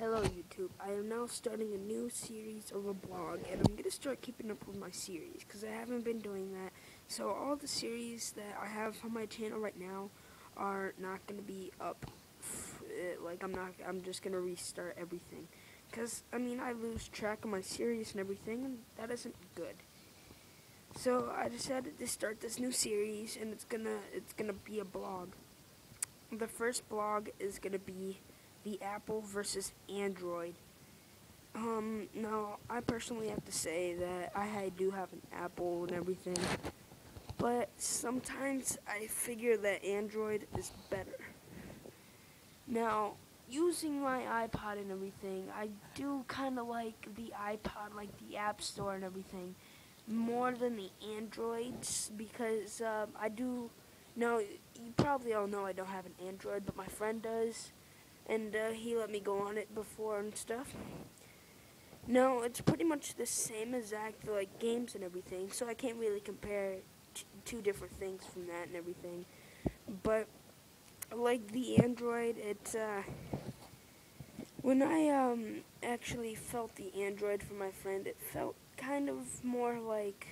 Hello YouTube, I am now starting a new series of a blog, and I'm going to start keeping up with my series, because I haven't been doing that. So all the series that I have on my channel right now are not going to be up, I'm just going to restart everything. Because, I lose track of my series and everything, and that isn't good. So I decided to start this new series, and it's gonna be a blog. The first blog is gonna be the Apple versus Android. Now, I personally have to say that I do have an Apple and everything, but sometimes I figure that Android is better. Now, using my iPod and everything, I do kind of like the iPod, like the App Store and everything, more than the Androids, because I do. Now, you probably all know I don't have an Android, but my friend does, and he let me go on it before and stuff. No, it's pretty much the same exact like games and everything, so I can't really compare two different things from that and everything. But like the Android, it's when I actually felt the Android from my friend, it felt kind of more like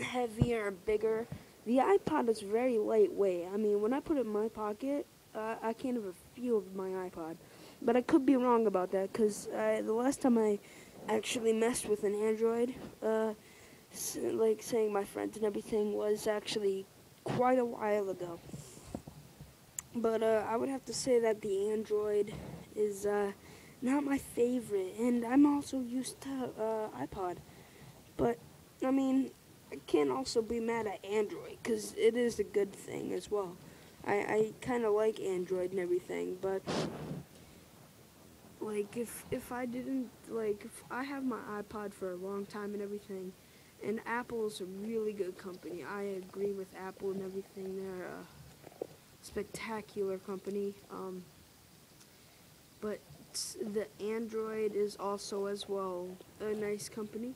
heavier and bigger. The iPod is very lightweight. I mean, when I put it in my pocket, I can't even feel my iPod. But I could be wrong about that, because the last time I actually messed with an Android, like saying my friends and everything, was actually quite a while ago. But I would have to say that the Android is not my favorite, and I'm also used to iPod. But, I can't also be mad at Android, because it is a good thing as well. I kind of like Android and everything, but like if I didn't, like, if I have my iPod for a long time and everything, and Apple's a really good company. I agree with Apple and everything. They're a spectacular company. But the Android is also as well a nice company.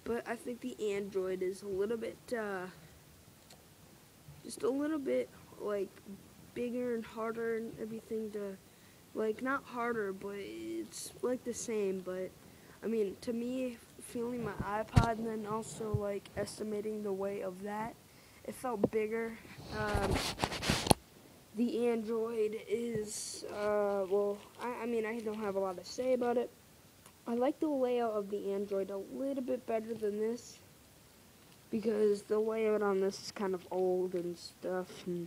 But I think the Android is a little bit, just a little bit, like, bigger and harder and everything to, like, not harder, but it's, like, the same. But, to me, feeling my iPod and then also, like, estimating the weight of that, it felt bigger. The Android is, I don't have a lot to say about it. I like the layout of the Android a little bit better than this, because the layout on this is kind of old and stuff, and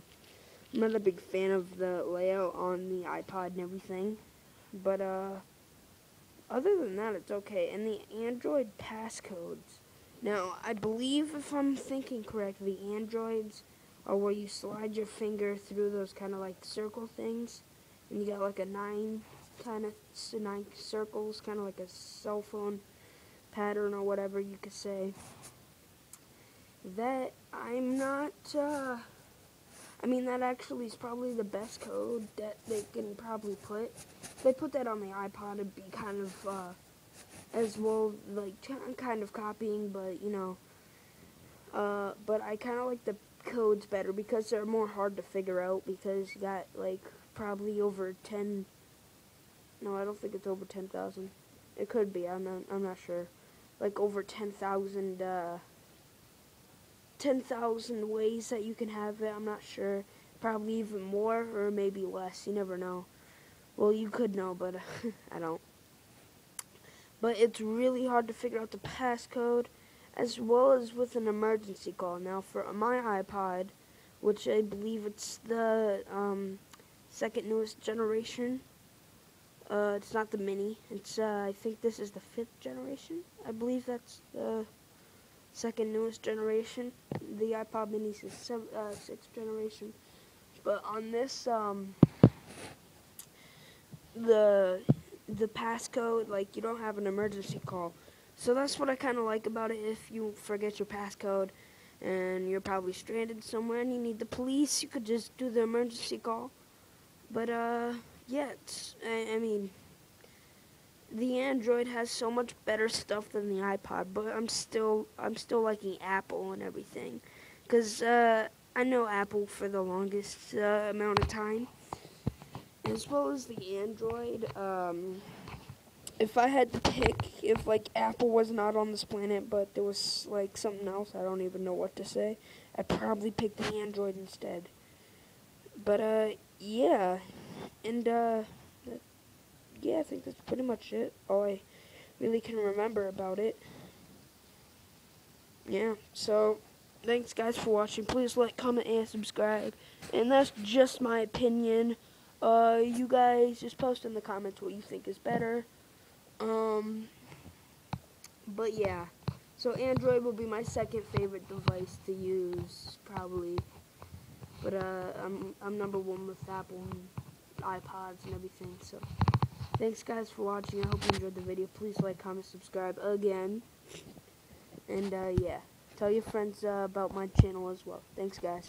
I'm not a big fan of the layout on the iPod and everything. But, other than that, it's okay. And the Android passcodes. Now, I believe, if I'm thinking correctly, Androids are where you slide your finger through those kind of like circle things, and you got like nine circles, kind of like a cell phone pattern or whatever you could say. That I'm not, that actually is probably the best code that they can probably put. If they put that on the iPod, it'd be kind of, as well, like, kind of copying, but, but I kind of like the codes better, because they're more hard to figure out, because you got, like, probably over 10, no, I don't think it's over 10,000. It could be, I'm not sure. Like, over 10,000, 10,000 ways that you can have it. I'm not sure. Probably even more, or maybe less. You never know. Well, you could know, but I don't. But it's really hard to figure out the passcode, as well as with an emergency call. Now, for my iPod, which I believe it's the second newest generation, it's not the mini. It's I think this is the 5th generation. I believe that's the second newest generation. The iPod mini is 6th generation. But on this, the passcode, like, you don't have an emergency call. So that's what I kind of like about it. If you forget your passcode and you're probably stranded somewhere and you need the police, you could just do the emergency call. But yeah, the Android has so much better stuff than the iPod, but I'm still liking Apple and everything, because I know Apple for the longest amount of time, as well as the Android. If I had to pick, if like Apple was not on this planet, but there was like something else, I don't even know what to say, I'd probably pick the Android instead. But yeah, and yeah, I think that's pretty much it. All I really can remember about it. Yeah, so thanks guys for watching. Please like, comment, and subscribe. And that's just my opinion. You guys just post in the comments what you think is better. But yeah, so Android will be my second favorite device to use, probably. But I'm number one with Apple and iPods and everything. So thanks guys for watching. I hope you enjoyed the video. Please like, comment, subscribe again. And yeah, tell your friends about my channel as well. Thanks guys.